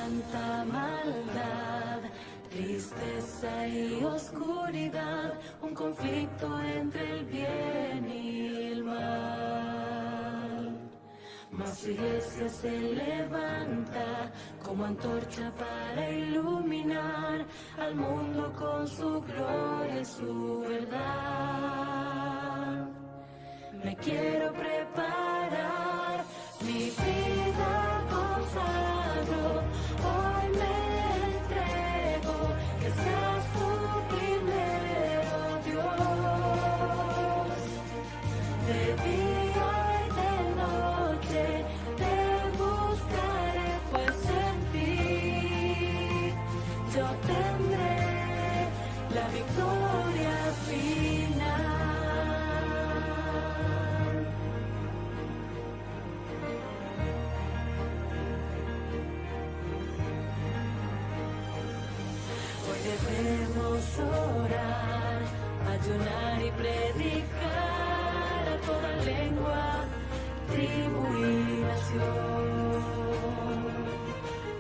tanta maldad, tristeza y oscuridad, un conflicto entre el bien y el mal. Mas su iglesia se levanta como antorcha para iluminar al mundo con su gloria y su verdad. Me quiero preparar, mi vida consagro, hoy me entrego, que seas tú primero, Dios. De día y de noche te buscaré, pues en ti yo tendré la victoria final. Debemos orar, ayunar y predicar a toda lengua, tribu y nación.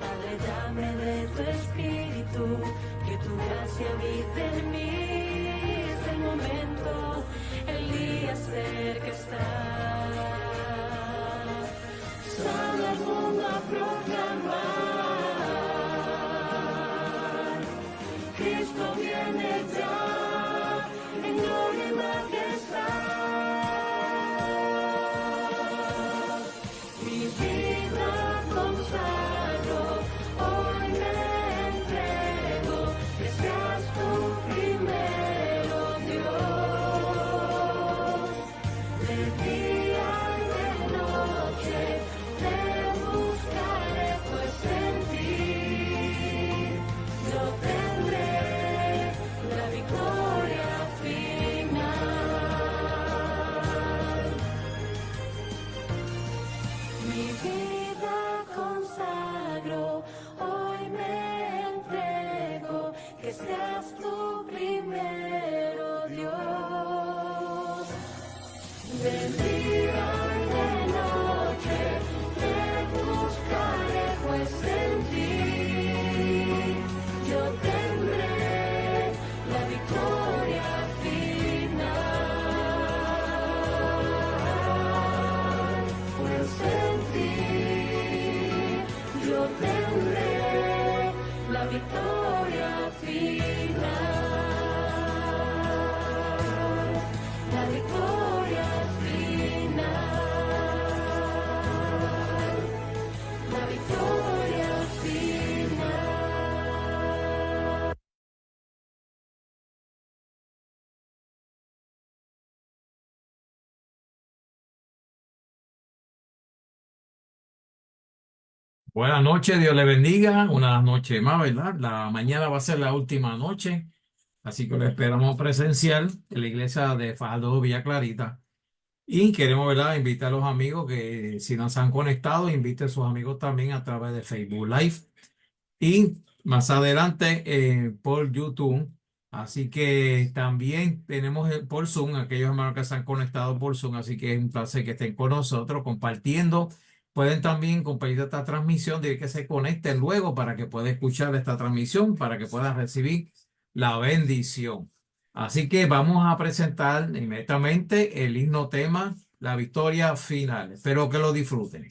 Padre, dame de tu espíritu, que tu gracia habite en mí. Es el momento, el día cerca está. Sal al mundo a proclamar. Cristo viene ya, en gloria y majestad. Mi vida consagro, hoy me entrego, que seas tú primero, Dios. De día y de noche te buscaré, pues en ti yo tendré la victoria final. Mi vida consagro, hoy me entrego, que seas tú primero, Dios. De día y de noche te buscaré, pues en ti yo tendré la victoria final, pues en ti yo tendré la victoria final, la victoria final, la victoria final. Buenas noches, Dios le bendiga. Una noche más, ¿verdad? La mañana va a ser la última noche, así que lo esperamos presencial en la iglesia de Fajardo, Villa Clarita. Y queremos, ¿verdad?, invitar a los amigos que si no se han conectado, inviten a sus amigos también a través de Facebook Live y más adelante por YouTube. Así que también tenemos por Zoom, aquellos hermanos que se han conectado por Zoom, así que es un placer que estén con nosotros compartiendo. Pueden también compartir esta transmisión, de que se conecten luego para que puedan escuchar esta transmisión, para que puedan recibir la bendición. Así que vamos a presentar inmediatamente el himno tema, la victoria final. Espero que lo disfruten.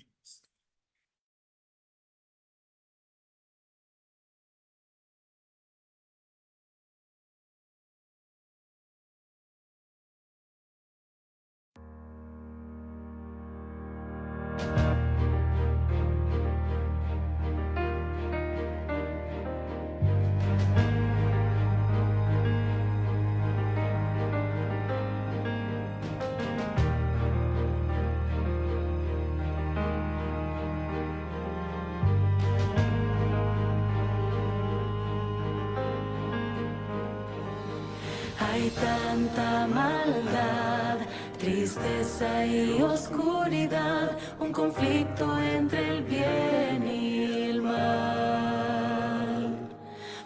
Hay tanta maldad, tristeza y oscuridad, un conflicto entre el bien y el mal.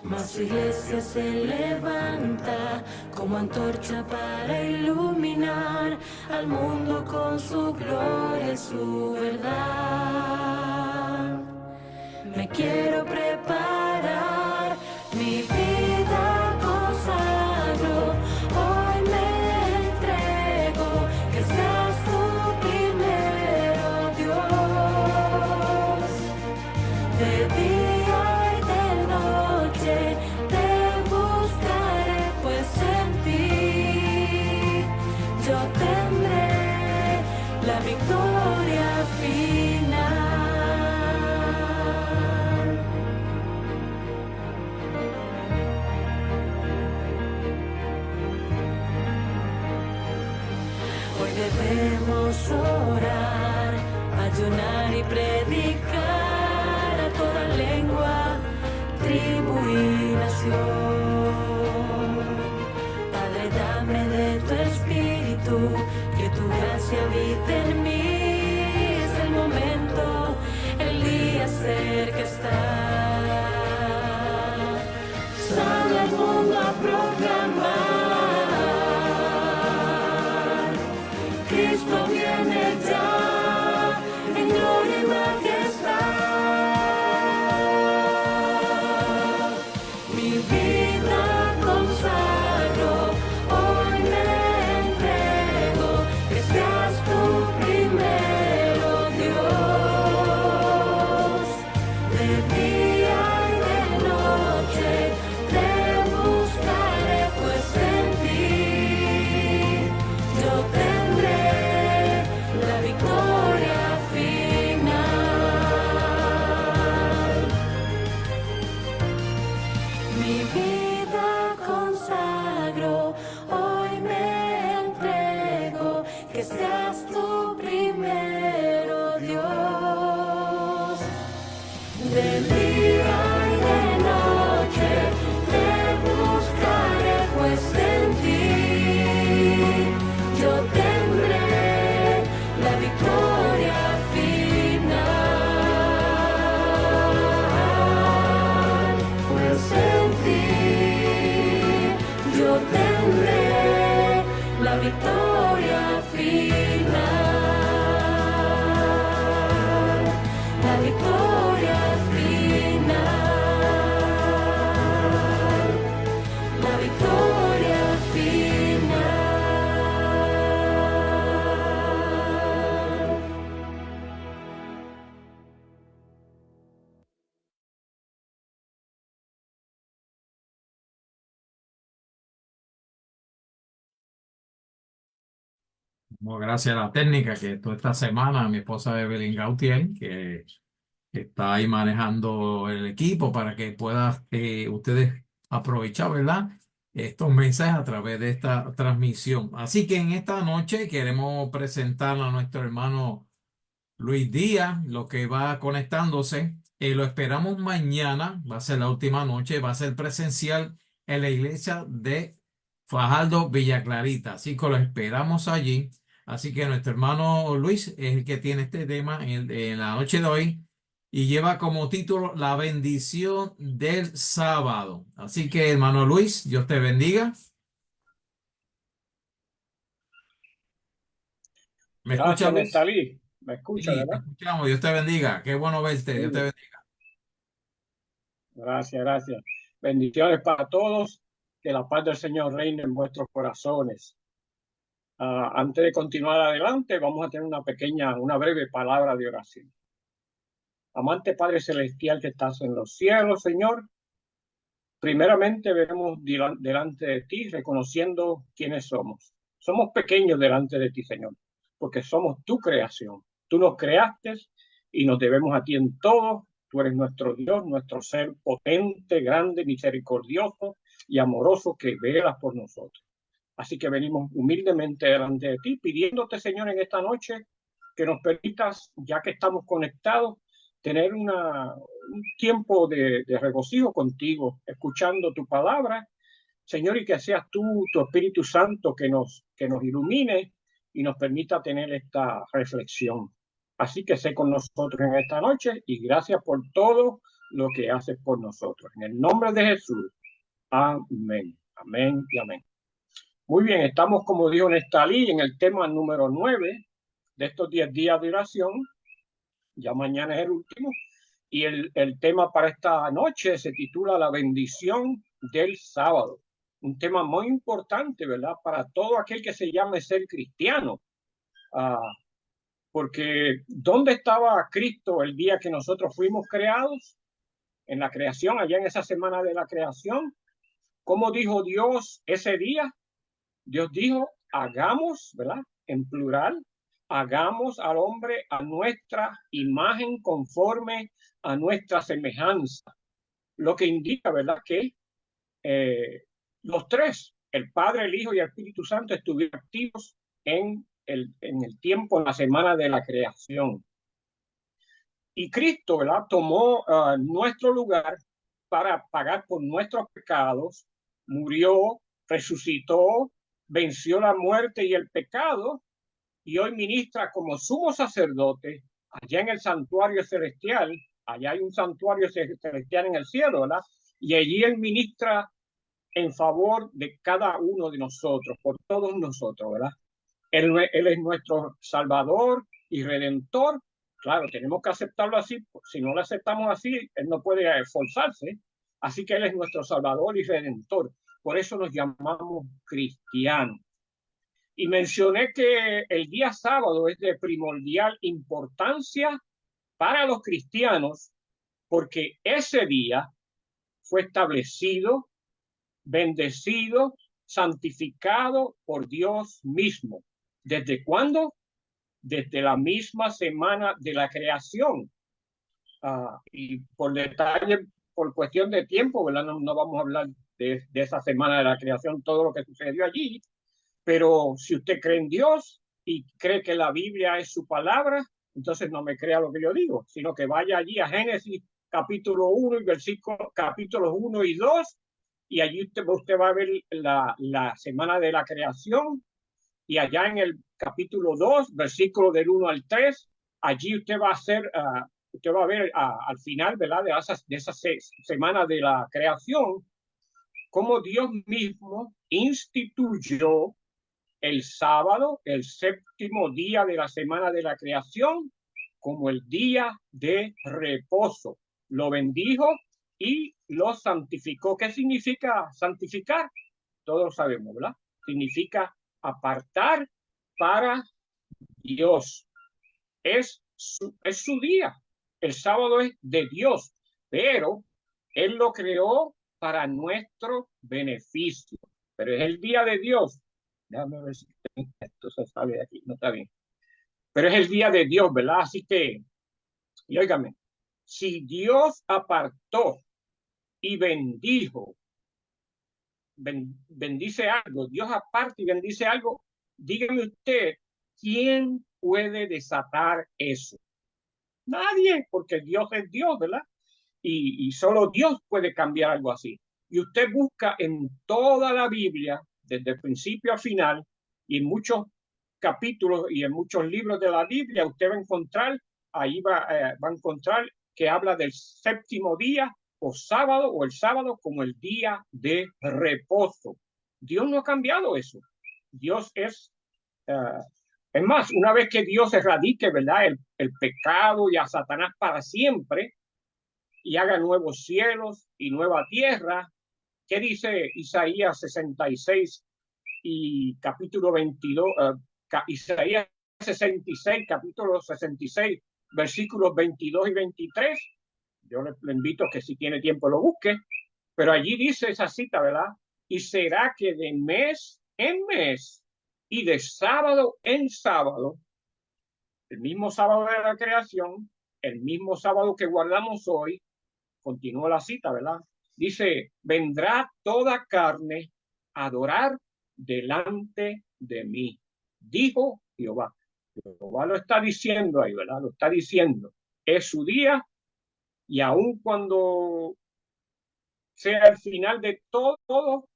Mas su iglesia se levanta como antorcha para iluminar al mundo con su gloria y su verdad. me quiero preparar, mi vida consagro, hoy me entrego, que seas tú primero, Dios. De día y de noche te buscaré, pues en ti yo tendré la victoria final. Hoy debemos orar, ayunar y predicar a toda lengua, tribu y nación. Padre, dame de tu espíritu, que tu gracia habite en mí. Es el momento, el día cerca está. Sale al mundo a proclamar, Cristo viene ya en gloria y majestad. Mi vida consagro, hoy me entrego, que seas tú primero, Dios. De día y de noche te buscaré, pues en ti yo tendré la victoria final. Mi vida consagro, hoy me entrego, que seas tú primero, Dios. De día y de noche te buscaré, pues en ti yo tendré la victoria final. Pues en ti yo tendré la victoria final. La victoria final. La victoria final. Bueno, gracias a la técnica que toda esta semana mi esposa Evelyn Gautier, que está ahí manejando el equipo para que puedan ustedes aprovechar, ¿verdad? Estos mensajes a través de esta transmisión. Así que en esta noche queremos presentar a nuestro hermano Luis Díaz, lo que va conectándose. Lo esperamos mañana, va a ser la última noche, va a ser presencial en la iglesia de Fajardo, Villa Clarita. Así que lo esperamos allí. Así que nuestro hermano Luis es el que tiene este tema en la noche de hoy y lleva como título La bendición del sábado. Así que, hermano Luis, Dios te bendiga. ¿Me escucha, Gracias, Luis? Nestalí. ¿Me escucha, Sí, te verdad? escuchamos. Dios te bendiga. Qué bueno verte. Dios te Sí, bendiga. gracias, gracias. Bendiciones para todos. Que la paz del Señor reine en vuestros corazones. Antes de continuar adelante, vamos a tener una breve palabra de oración. Amante Padre Celestial que estás en los cielos, Señor, primeramente venimos delante de ti reconociendo quiénes somos. Somos pequeños delante de ti, Señor, porque somos tu creación. Tú nos creaste y nos debemos a ti en todo. Tú eres nuestro Dios, nuestro ser potente, grande, misericordioso y amoroso que velas por nosotros. Así que venimos humildemente delante de ti, pidiéndote, Señor, en esta noche que nos permitas, ya que estamos conectados, tener un tiempo de regocijo contigo, escuchando tu palabra, Señor, y que seas tú, tu Espíritu Santo, que nos ilumine y nos permita tener esta reflexión. Así que sé con nosotros en esta noche y gracias por todo lo que haces por nosotros. En el nombre de Jesús. Amén. Amén y amén. Muy bien, estamos, como dijo Nestalí, en el tema número 9 de estos 10 días de oración. Ya mañana es el último. Y el tema para esta noche se titula La bendición del sábado. Un tema muy importante, ¿verdad? Para todo aquel que se llame ser cristiano. Porque ¿dónde estaba Cristo el día que nosotros fuimos creados? En la creación, allá en esa semana de la creación. ¿Cómo dijo Dios ese día? Dios dijo, hagamos, ¿verdad? En plural, hagamos al hombre a nuestra imagen conforme a nuestra semejanza. Lo que indica, ¿verdad? Que los tres, el Padre, el Hijo y el Espíritu Santo, estuvieron activos en el tiempo, en la semana de la creación. Y Cristo, ¿verdad? Tomó nuestro lugar para pagar por nuestros pecados, murió, resucitó, venció la muerte y el pecado, y hoy ministra como sumo sacerdote allá en el santuario celestial. Allá hay un santuario celestial en el cielo, ¿verdad? Y allí él ministra en favor de cada uno de nosotros, por todos nosotros, ¿verdad? Él es nuestro Salvador y Redentor. Claro, tenemos que aceptarlo así. Si no lo aceptamos así, él no puede esforzarse. Así que él es nuestro Salvador y Redentor. Por eso nos llamamos cristianos. Y mencioné que el día sábado es de primordial importancia para los cristianos porque ese día fue establecido, bendecido, santificado por Dios mismo. ¿Desde cuándo? Desde la misma semana de la creación. Y por detalle, por cuestión de tiempo, ¿verdad? No vamos a hablar de esa semana de la creación, todo lo que sucedió allí. Pero si usted cree en Dios y cree que la Biblia es su palabra, entonces no me crea lo que yo digo, sino que vaya allí a Génesis capítulo 1 y versículos capítulos 1 y 2, y allí usted va a ver la semana de la creación, y allá en el capítulo 2, versículo del 1 al 3, allí usted va a ver al final, ¿verdad? de esa semana de la creación, cómo Dios mismo instituyó el sábado, el séptimo día de la semana de la creación, como el día de reposo. Lo bendijo y lo santificó. ¿Qué significa santificar? Todos sabemos, ¿verdad? Significa apartar para Dios. Es su día. El sábado es de Dios, pero Él lo creó para nuestro beneficio. Pero es el día de Dios. Déjame ver si esto se sale de aquí. No está bien. Pero es el día de Dios, ¿verdad? Así que, y óigame, si Dios apartó y bendijo, bendice algo, Dios aparte y bendice algo, dígame usted, ¿quién puede desatar eso? Nadie, porque Dios es Dios, ¿verdad? Y solo Dios puede cambiar algo así. Y usted busca en toda la Biblia, desde el principio a final, y en muchos capítulos y en muchos libros de la Biblia, usted va a encontrar, ahí va a encontrar que habla del séptimo día o sábado o el sábado como el día de reposo. Dios no ha cambiado eso. Dios es más, una vez que Dios erradique, ¿verdad? El pecado y a Satanás para siempre y haga nuevos cielos y nueva tierra. ¿Qué dice Isaías 66 y capítulo 22? Isaías 66, capítulo 66, versículos 22 y 23. Yo le invito a que si tiene tiempo lo busque, pero allí dice esa cita, ¿verdad? Y será que de mes en mes y de sábado en sábado, el mismo sábado de la creación, el mismo sábado que guardamos hoy, continúa la cita, ¿verdad? Dice, vendrá toda carne a adorar delante de mí, dijo Jehová. Jehová lo está diciendo ahí, ¿verdad? Lo está diciendo. Es su día y aun cuando sea el final de todo,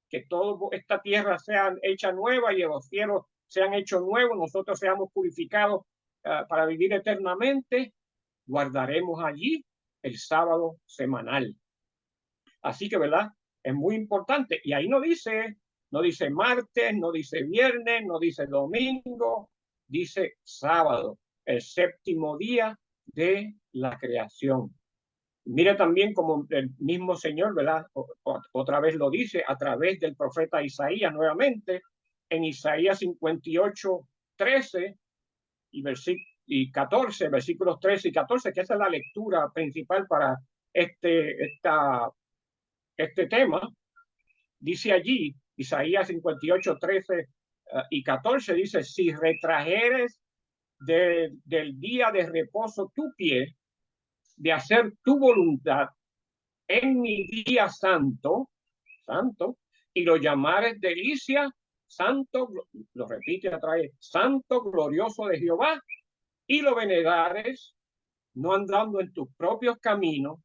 que toda esta tierra sea hecha nueva y los cielos sean hechos nuevos, nosotros seamos purificados para vivir eternamente, guardaremos allí el sábado semanal. Así que, ¿verdad? Es muy importante. Y ahí no dice martes, no dice viernes, no dice domingo, dice sábado, el séptimo día de la creación. Mire también como el mismo Señor, ¿verdad? Otra vez lo dice a través del profeta Isaías nuevamente, en Isaías 58, 13 y 14, versículos 13 y 14, que esa es la lectura principal para este tema. Dice allí, Isaías 58, 13 y 14, dice, si retrajeres del día de reposo tu pie, de hacer tu voluntad en mi día santo, y lo llamares delicia, santo, lo repite otra vez, santo, glorioso de Jehová, y lo venerares, no andando en tus propios caminos,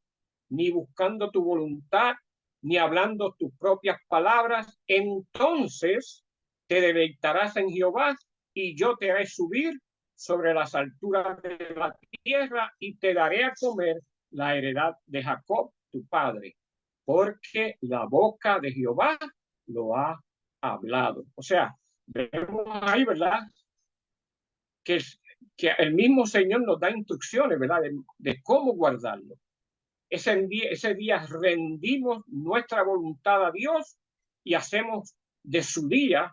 ni buscando tu voluntad, ni hablando tus propias palabras, entonces te deleitarás en Jehová, y yo te haré subir sobre las alturas de la tierra, y te daré a comer la heredad de Jacob, tu padre, porque la boca de Jehová lo ha hablado. O sea, vemos ahí, ¿verdad? Que el mismo Señor nos da instrucciones, ¿verdad? De cómo guardarlo. Ese día rendimos nuestra voluntad a Dios y hacemos de su día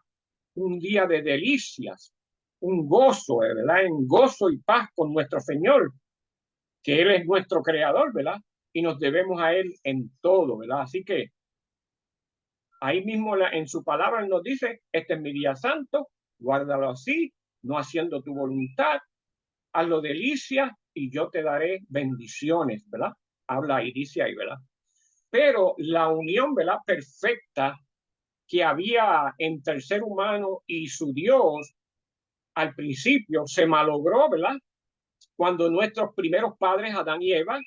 un día de delicias, un gozo, ¿verdad? En gozo y paz con nuestro Señor, que Él es nuestro creador, ¿verdad? Y nos debemos a Él en todo, ¿verdad? Así que ahí mismo en su palabra Él nos dice, este es mi día santo, guárdalo así, no haciendo tu voluntad, hazlo delicia y yo te daré bendiciones, ¿verdad? Habla y dice ahí, ¿verdad? Pero la unión, ¿verdad? Perfecta que había entre el ser humano y su Dios al principio se malogró, ¿verdad? Cuando nuestros primeros padres, Adán y Eva,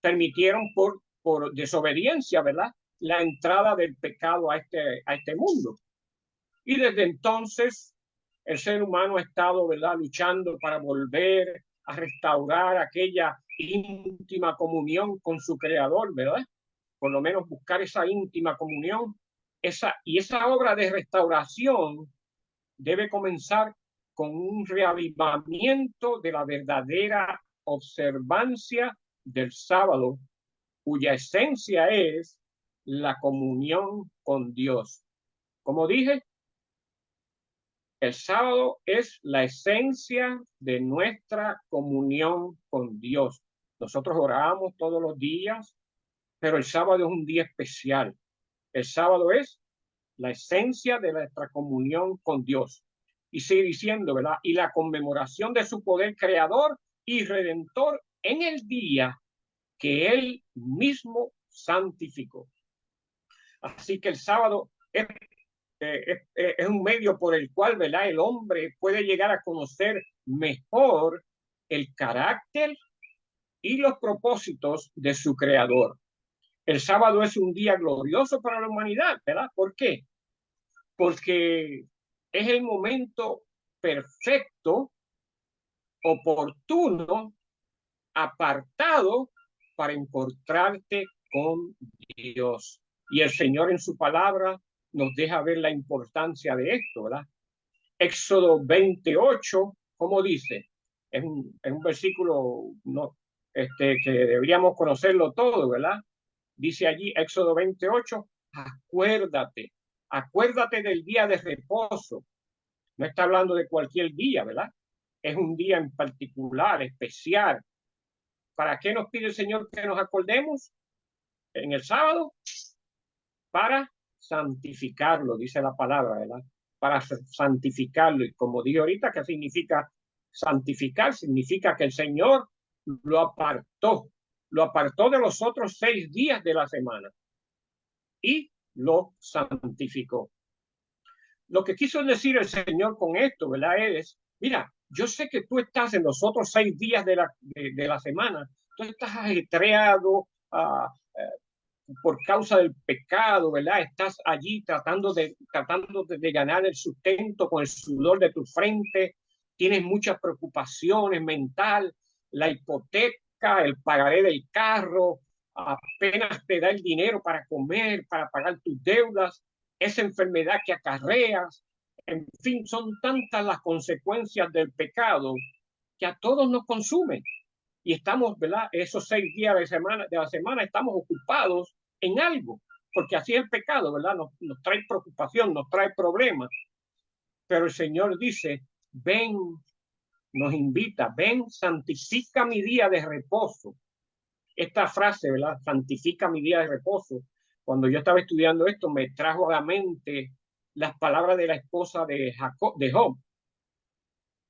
permitieron por desobediencia, ¿verdad? La entrada del pecado a este mundo. Y desde entonces el ser humano ha estado, ¿verdad? Luchando para volver a restaurar aquella íntima comunión con su creador, ¿verdad? Por lo menos buscar esa íntima comunión. Y esa obra de restauración debe comenzar con un reavivamiento de la verdadera observancia del sábado, cuya esencia es la comunión con Dios. Como dije, el sábado es la esencia de nuestra comunión con Dios. Nosotros oramos todos los días, pero el sábado es un día especial. El sábado es la esencia de nuestra comunión con Dios. Y sigue diciendo, ¿verdad? Y la conmemoración de su poder creador y redentor en el día que Él mismo santificó. Así que el sábado es un medio por el cual, ¿verdad? El hombre puede llegar a conocer mejor el carácter y los propósitos de su creador. El sábado es un día glorioso para la humanidad, ¿verdad? ¿Por qué? Porque es el momento perfecto, oportuno, apartado para encontrarte con Dios. Y el Señor en su palabra nos deja ver la importancia de esto, ¿verdad? Éxodo 28, como dice, es un versículo que deberíamos conocerlo todo, ¿verdad? Dice allí, Éxodo 28, acuérdate del día de reposo. No está hablando de cualquier día, ¿verdad? Es un día en particular, especial. ¿Para qué nos pide el Señor que nos acordemos en el sábado? Para santificarlo, dice la palabra, ¿verdad? Para santificarlo. Y como dije ahorita, ¿qué significa santificar? Significa que el Señor lo apartó de los otros 6 días de la semana y lo santificó. Lo que quiso decir el Señor con esto, ¿verdad? Es, mira, yo sé que tú estás en los otros 6 días de la semana, tú estás ajetreado, por causa del pecado, ¿verdad? Estás allí tratando de ganar el sustento con el sudor de tu frente, tienes muchas preocupaciones mental, la hipoteca, el pagaré del carro, apenas te da el dinero para comer, para pagar tus deudas, esa enfermedad que acarreas, en fin, son tantas las consecuencias del pecado que a todos nos consumen. y estamos, ¿verdad? Esos 6 días de la semana estamos ocupados en algo, porque así es el pecado, ¿verdad? Nos trae preocupación, nos trae problemas. Pero el Señor dice, ven, nos invita, ven, santifica mi día de reposo. Esta frase, ¿verdad? Santifica mi día de reposo. Cuando yo estaba estudiando esto, me trajo a la mente las palabras de la esposa de Job,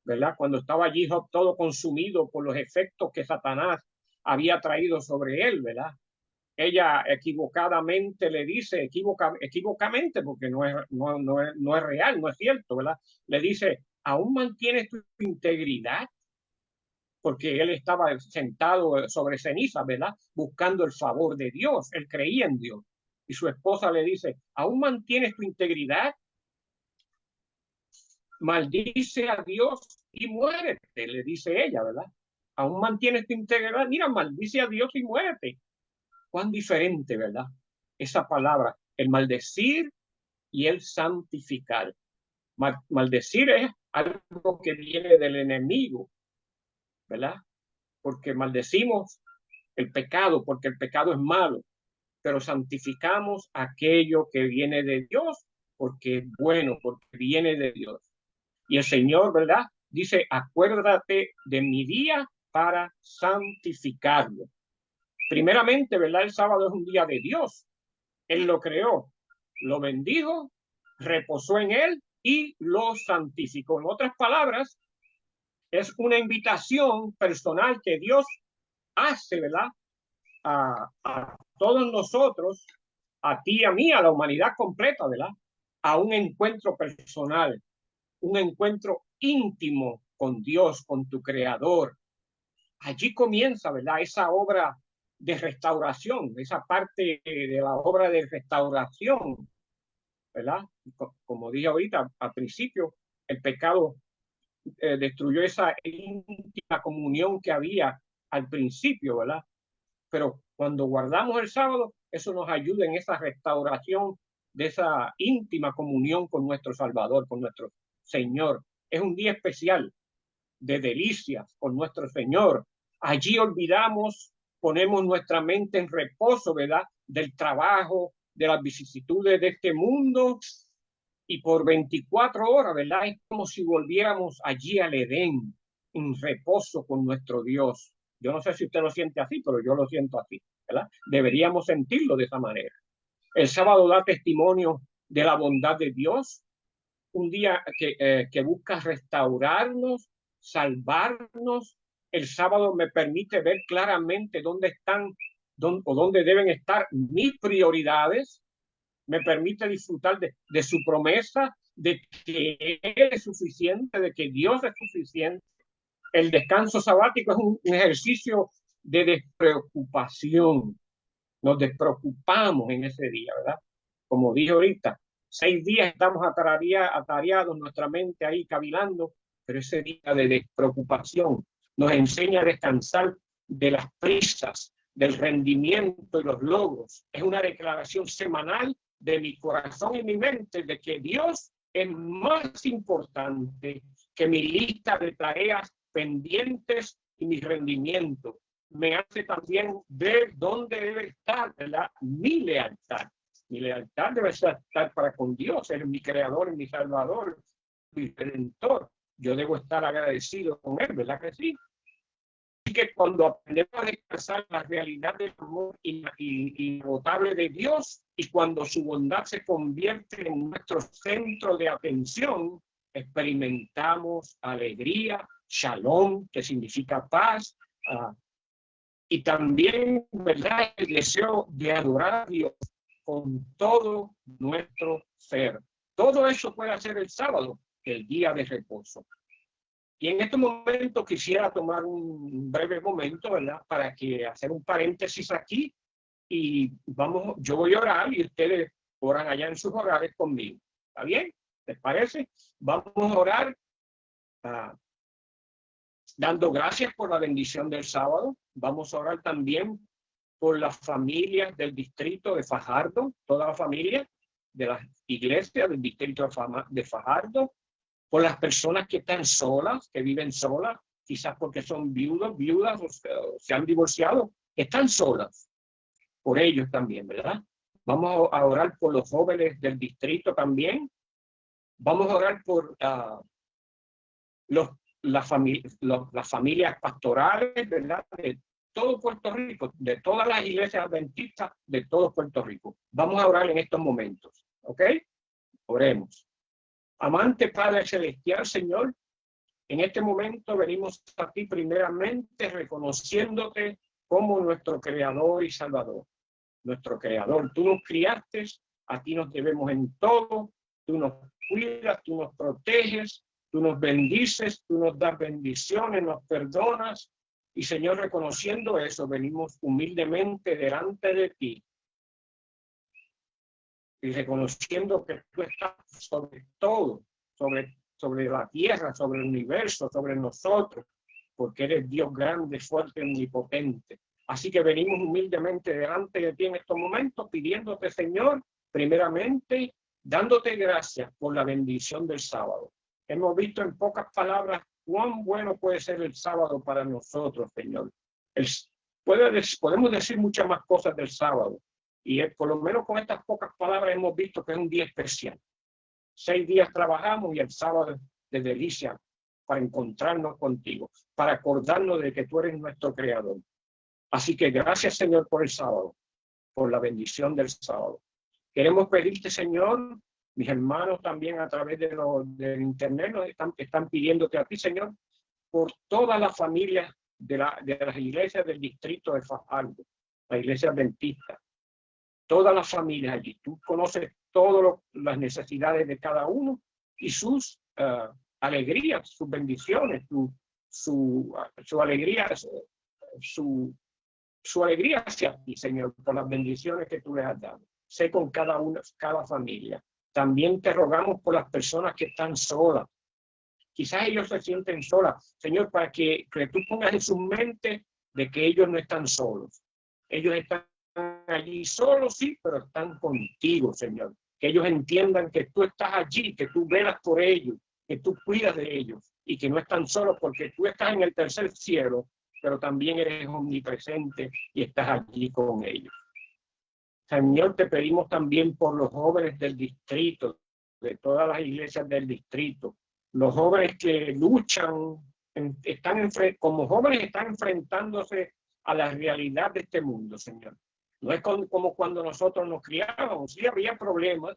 ¿verdad? Cuando estaba allí Job todo consumido por los efectos que Satanás había traído sobre él, ¿verdad? Ella equivocadamente le dice, equivocamente, porque no es real, no es cierto, ¿verdad? Le dice, ¿aún mantienes tu integridad? Porque él estaba sentado sobre ceniza, ¿verdad? Buscando el favor de Dios, él creía en Dios. Y su esposa le dice, ¿aún mantienes tu integridad? Maldice a Dios y muérete, le dice ella, ¿verdad? Aún mantienes tu integridad, mira, maldice a Dios y muérete. Cuán diferente, ¿verdad? Esa palabra, el maldecir y el santificar. Maldecir es algo que viene del enemigo, ¿verdad? Porque maldecimos el pecado, porque el pecado es malo, pero santificamos aquello que viene de Dios, porque es bueno, porque viene de Dios. Y el Señor, ¿verdad? Dice, acuérdate de mi día para santificarlo. Primeramente, ¿verdad? El sábado es un día de Dios. Él lo creó, lo bendijo, reposó en él y lo santificó. En otras palabras, es una invitación personal que Dios hace, ¿verdad? A todos nosotros, a ti, a mí, a la humanidad completa, ¿verdad? A un encuentro personal, un encuentro íntimo con Dios, con tu Creador. Allí comienza, ¿verdad? Esa obra de restauración, esa parte de la obra de restauración, ¿verdad? Como dije ahorita al principio, el pecado destruyó esa íntima comunión que había al principio, ¿verdad? Pero cuando guardamos el sábado, eso nos ayuda en esa restauración de esa íntima comunión con nuestro Salvador, con nuestro Señor. Es un día especial de delicias con nuestro Señor. Allí olvidamos, ponemos nuestra mente en reposo, ¿verdad? Del trabajo, de las vicisitudes de este mundo, y por 24 horas, ¿verdad? Es como si volviéramos allí al Edén, en reposo con nuestro Dios. Yo no sé si usted lo siente así, pero yo lo siento así, ¿verdad? Deberíamos sentirlo de esa manera. El sábado da testimonio de la bondad de Dios, un día que busca restaurarnos, salvarnos. El sábado me permite ver claramente dónde están o dónde deben estar mis prioridades. Me permite disfrutar de su promesa, de que Él es suficiente, de que Dios es suficiente. El descanso sabático es un ejercicio de despreocupación. Nos despreocupamos en ese día, ¿verdad? Como dije ahorita, 6 días estamos atareados, nuestra mente ahí cavilando, pero ese día de despreocupación nos enseña a descansar de las prisas, del rendimiento y los logros. Es una declaración semanal de mi corazón y mi mente de que Dios es más importante que mi lista de tareas pendientes y mi rendimiento. Me hace también ver dónde debe estar, ¿verdad? Mi lealtad. Mi lealtad debe estar para con Dios. Él es mi creador y mi salvador, mi redentor. Yo debo estar agradecido con Él, ¿verdad que sí? Así que cuando aprendemos a descansar la realidad del amor inagotable de Dios, y cuando su bondad se convierte en nuestro centro de atención, experimentamos alegría, shalom, que significa paz, y también, ¿verdad?, el deseo de adorar a Dios con todo nuestro ser. Todo eso puede hacer el sábado, el día de reposo. Y en este momento quisiera tomar un breve momento, ¿verdad?, para que hacer un paréntesis aquí, y yo voy a orar y ustedes oran allá en sus hogares conmigo. ¿Está bien? ¿Les parece? Vamos a orar dando gracias por la bendición del sábado. Vamos a orar también por las familias del distrito de Fajardo, toda la familia de las iglesias del distrito de Fajardo, por las personas que están solas, que viven solas, quizás porque son viudas o se han divorciado, están solas. Por ellos también, ¿verdad? Vamos a orar por los jóvenes del distrito también. Vamos a orar por las familias pastorales, ¿verdad? De todo Puerto Rico, de todas las iglesias adventistas de todo Puerto Rico. Vamos a orar en estos momentos, ¿ok? Oremos. Amante Padre Celestial, Señor, en este momento venimos a ti primeramente reconociéndote como nuestro Creador y Salvador. Nuestro Creador, tú nos criaste, a ti nos debemos en todo, tú nos cuidas, tú nos proteges, tú nos bendices, tú nos das bendiciones, nos perdonas. Y Señor, reconociendo eso, venimos humildemente delante de ti y reconociendo que tú estás sobre todo, sobre la tierra, sobre el universo, sobre nosotros, porque eres Dios grande, fuerte, omnipotente. Así que venimos humildemente delante de ti en estos momentos, pidiéndote, Señor, primeramente, dándote gracias por la bendición del sábado. Hemos visto en pocas palabras cuán bueno puede ser el sábado para nosotros, Señor. Podemos decir muchas más cosas del sábado, y por lo menos con estas pocas palabras hemos visto que es un día especial. 6 días trabajamos y el sábado de delicia para encontrarnos contigo, para acordarnos de que tú eres nuestro Creador. Así que gracias, Señor, por el sábado, por la bendición del sábado. Queremos pedirte, Señor, mis hermanos también a través del internet nos están pidiéndote a ti, Señor, por todas las familias de las iglesias del distrito de Fajardo, la iglesia adventista, todas las familias allí. Tú conoces todas las necesidades de cada uno y sus alegrías, sus bendiciones, su alegría, su alegría hacia ti, Señor, por las bendiciones que tú les has dado. Sé con cada familia. También te rogamos por las personas que están solas. Quizás ellos se sienten solas, Señor, para que tú pongas en su mente de que ellos no están solos. Ellos están allí solos, sí, pero están contigo, Señor. Que ellos entiendan que tú estás allí, que tú velas por ellos, que tú cuidas de ellos y que no están solos porque tú estás en el tercer cielo, pero también eres omnipresente y estás allí con ellos. Señor, te pedimos también por los jóvenes del distrito, de todas las iglesias del distrito, los jóvenes que luchan, como jóvenes están enfrentándose a la realidad de este mundo, Señor. No es como cuando nosotros nos criábamos, sí había problemas,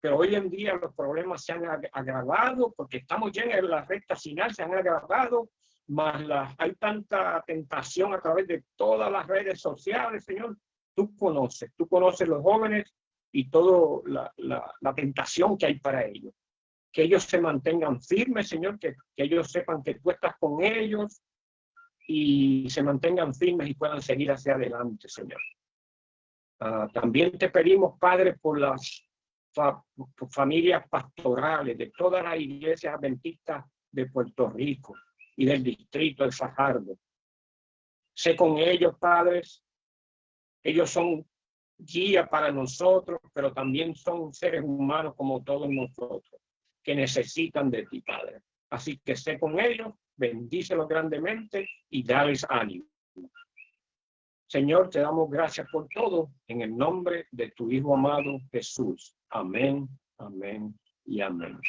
pero hoy en día los problemas se han agravado porque estamos ya en la recta final, se han agravado, más hay tanta tentación a través de todas las redes sociales, Señor. Tú conoces los jóvenes y toda la tentación que hay para ellos. Que ellos se mantengan firmes, Señor, que ellos sepan que tú estás con ellos y se mantengan firmes y puedan seguir hacia adelante, Señor. También te pedimos, Padre, por las familias pastorales de todas las iglesias adventistas de Puerto Rico y del distrito de Fajardo. Sé con ellos, padres. Ellos son guía para nosotros, pero también son seres humanos como todos nosotros, que necesitan de ti, Padre. Así que sé con ellos, bendícelos grandemente y dales ánimo. Señor, te damos gracias por todo, en el nombre de tu Hijo amado Jesús. Amén, amén y amén.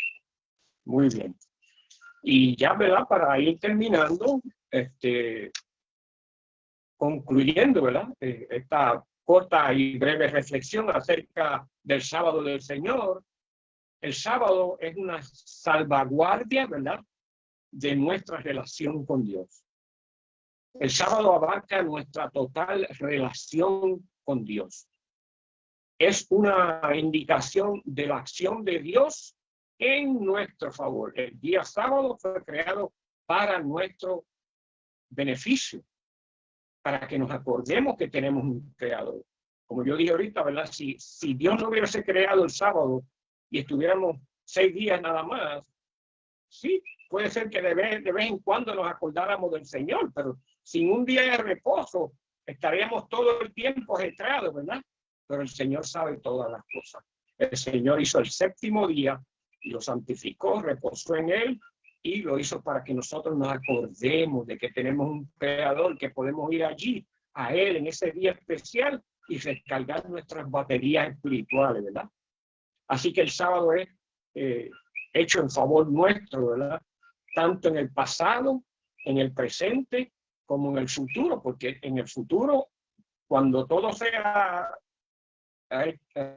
Muy bien. Y ya, ¿verdad? Para ir terminando, concluyendo, ¿verdad? Esta corta y breve reflexión acerca del sábado del Señor. El sábado es una salvaguardia, ¿verdad?, de nuestra relación con Dios. El sábado abarca nuestra total relación con Dios. Es una indicación de la acción de Dios en nuestro favor. El día sábado fue creado para nuestro beneficio, para que nos acordemos que tenemos un creador. Como yo dije ahorita, ¿verdad? Si Dios no hubiese creado el sábado y estuviéramos 6 días nada más, sí, puede ser que de vez en cuando nos acordáramos del Señor, pero sin un día de reposo estaríamos todo el tiempo ajetreados, ¿verdad? Pero el Señor sabe todas las cosas. El Señor hizo el 7º día y lo santificó, reposó en él y lo hizo para que nosotros nos acordemos de que tenemos un Creador, que podemos ir allí a Él en ese día especial y recargar nuestras baterías espirituales, ¿verdad? Así que el sábado es hecho en favor nuestro, ¿verdad? Tanto en el pasado, en el presente, como en el futuro, porque en el futuro, cuando todo sea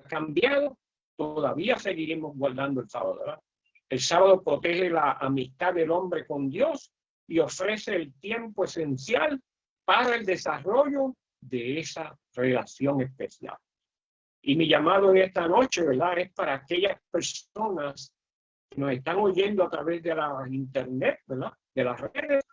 cambiado, todavía seguiremos guardando el sábado, ¿verdad? El sábado protege la amistad del hombre con Dios y ofrece el tiempo esencial para el desarrollo de esa relación especial. Y mi llamado en esta noche, ¿verdad?, es para aquellas personas que nos están oyendo a través de la internet, ¿verdad?, de las redes,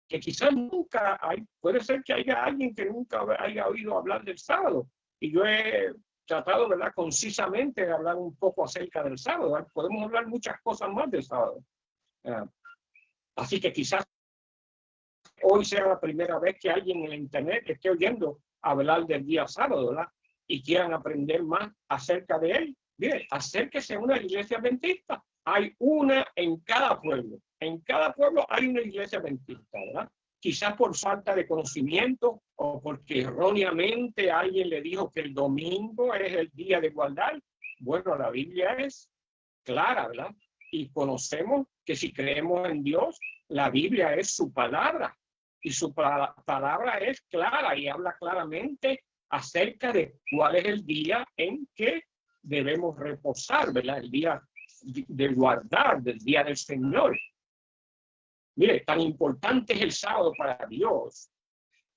que quizás nunca puede ser que haya alguien que nunca haya oído hablar del sábado. Y yo he tratado, ¿verdad?, concisamente de hablar un poco acerca del sábado, ¿verdad? Podemos hablar muchas cosas más del sábado. Así que quizás hoy sea la primera vez que alguien en la internet esté oyendo hablar del día sábado, ¿verdad?, y quieran aprender más acerca de él. Mire, acérquese a una iglesia adventista. Hay una en cada pueblo. En cada pueblo hay una iglesia adventista, ¿verdad? Quizás por falta de conocimiento o porque erróneamente alguien le dijo que el domingo es el día de guardar. Bueno, la Biblia es clara, ¿verdad? Y conocemos que si creemos en Dios, la Biblia es su palabra. Y su palabra es clara y habla claramente acerca de cuál es el día en que debemos reposar, ¿verdad? El día de guardar, del día del Señor. Mire, tan importante es el sábado para Dios,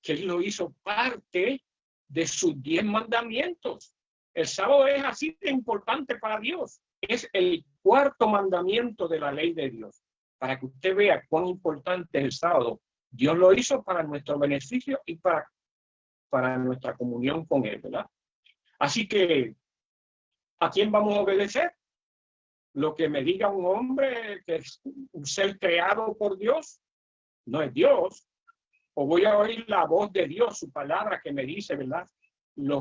que Él lo hizo parte de sus 10 mandamientos. El sábado es así de importante para Dios. Es el 4º mandamiento de la ley de Dios. Para que usted vea cuán importante es el sábado. Dios lo hizo para nuestro beneficio y para nuestra comunión con Él, ¿verdad? Así que, ¿a quién vamos a obedecer? Lo que me diga un hombre que es un ser creado por Dios, no es Dios. O voy a oír la voz de Dios, su palabra que me dice, ¿verdad?,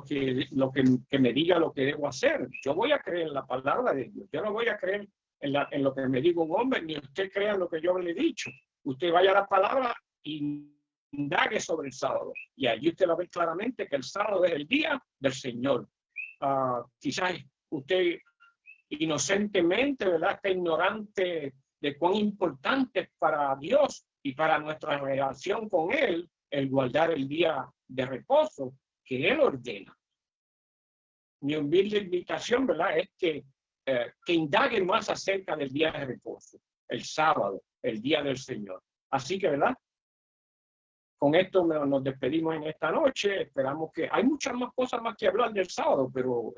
que me diga lo que debo hacer. Yo voy a creer en la palabra de Dios. Yo no voy a creer en lo que me diga un hombre, ni usted crea en lo que yo le he dicho. Usted vaya a la palabra y indague sobre el sábado. Y allí usted va a ver claramente que el sábado es el día del Señor. Quizás usted inocentemente, ¿verdad?, está ignorante de cuán importante es para Dios y para nuestra relación con Él el guardar el día de reposo que Él ordena. Mi humilde invitación, ¿verdad?, es que indaguen más acerca del día de reposo, el sábado, el día del Señor. Así que, ¿verdad?, con esto nos despedimos en esta noche. Esperamos que hay muchas más cosas más que hablar del sábado, pero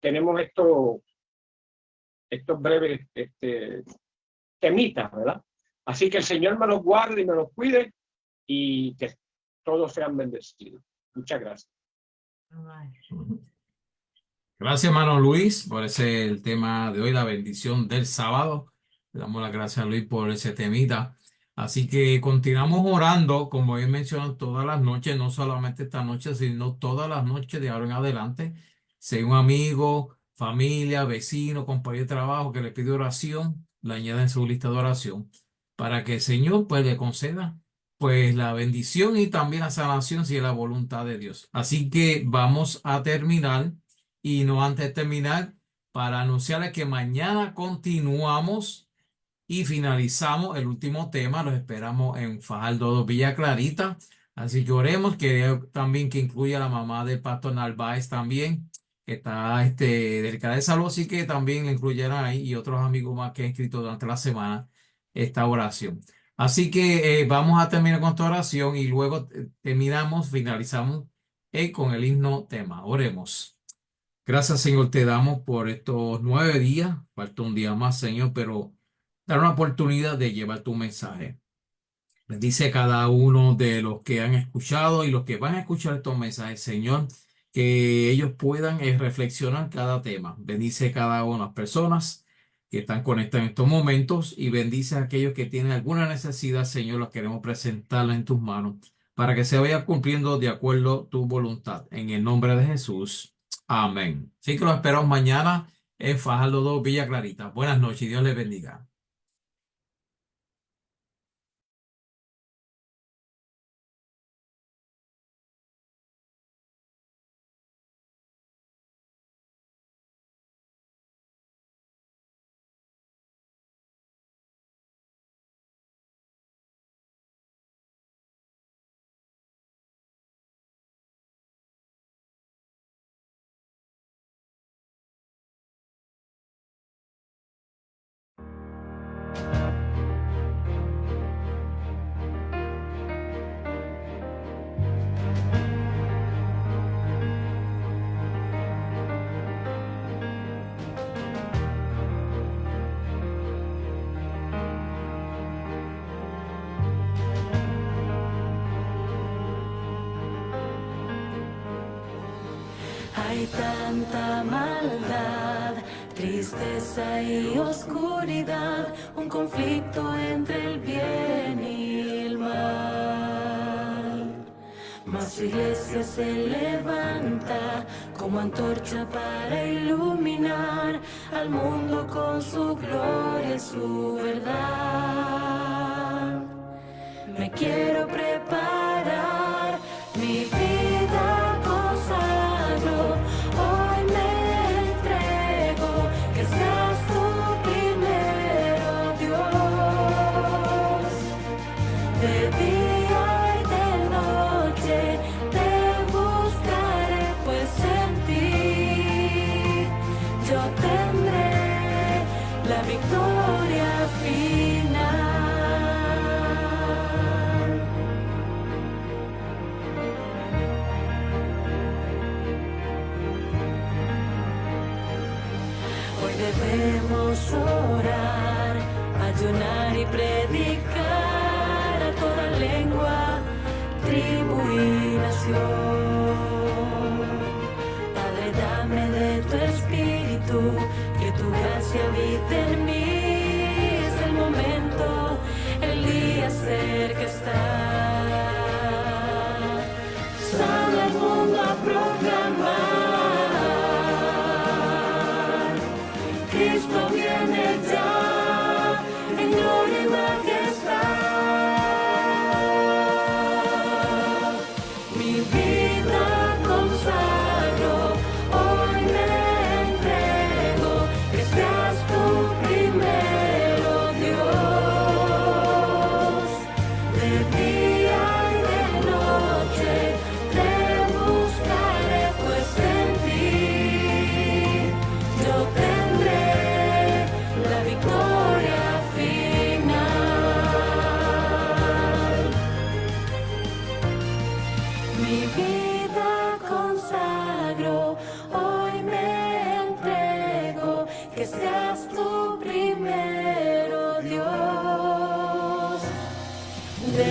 tenemos estos breves temitas, ¿verdad? Así que el Señor me los guarde y me los cuide y que todos sean bendecidos. Muchas gracias. Gracias, hermano Luis, por el tema de hoy, la bendición del sábado. Le damos las gracias a Luis por ese temita. Así que continuamos orando, como he mencionado, todas las noches, no solamente esta noche, sino todas las noches de ahora en adelante. Sea un amigo, familia, vecino, compañero de trabajo que le pide oración, la añada en su lista de oración, para que el Señor pues le conceda pues la bendición y también la sanación si es la voluntad de Dios. Así que vamos a terminar, y no antes de terminar, para anunciarles que mañana continuamos y finalizamos el último tema. Los esperamos en Fajardo 2, Villa Clarita. Así que oremos que también que incluya a la mamá del pastor Narváez también, que está delicada de salud, así que también le incluyeran ahí, y otros amigos más que han escrito durante la semana esta oración. Así que vamos a terminar con esta oración y luego finalizamos con el himno tema. Oremos. Gracias, Señor, te damos por estos 9 días. Falta un día más, Señor, pero dar una oportunidad de llevar tu mensaje. Bendice a cada uno de los que han escuchado y los que van a escuchar estos mensajes, Señor, que ellos puedan reflexionar cada tema. Bendice a cada una de las personas que están conectadas en estos momentos y bendice a aquellos que tienen alguna necesidad, Señor, los queremos presentarla en tus manos para que se vaya cumpliendo de acuerdo a tu voluntad. En el nombre de Jesús. Amén. Así que los esperamos mañana en Fajardo 2, Villa Clarita. Buenas noches y Dios les bendiga. Hay tanta maldad, tristeza y oscuridad, un conflicto entre el bien y el mal. Mas su iglesia se levanta como antorcha para iluminar al mundo con su gloria y su verdad. Me quiero preparar, mi vida consagro, hoy me entrego, que seas tú primero, Dios. De día y de noche te buscaré, pues en ti yo tendré la victoria final. Hoy debemos orar, ayunar y predicar a toda lengua, tribu y nación. Padre, dame de tu espíritu, que tu gracia habite en mí. Es el momento, el día cerca está. Sale al mundo a proclamar, Cristo viene ya en gloria y majestad. Mi vida consagro, hoy me entrego, que seas tú primero, Dios. De día y de noche te buscaré, pues en ti yo tendré la victoria final. Mi vida consagro, hoy me entrego, que seas tú primero, Dios. De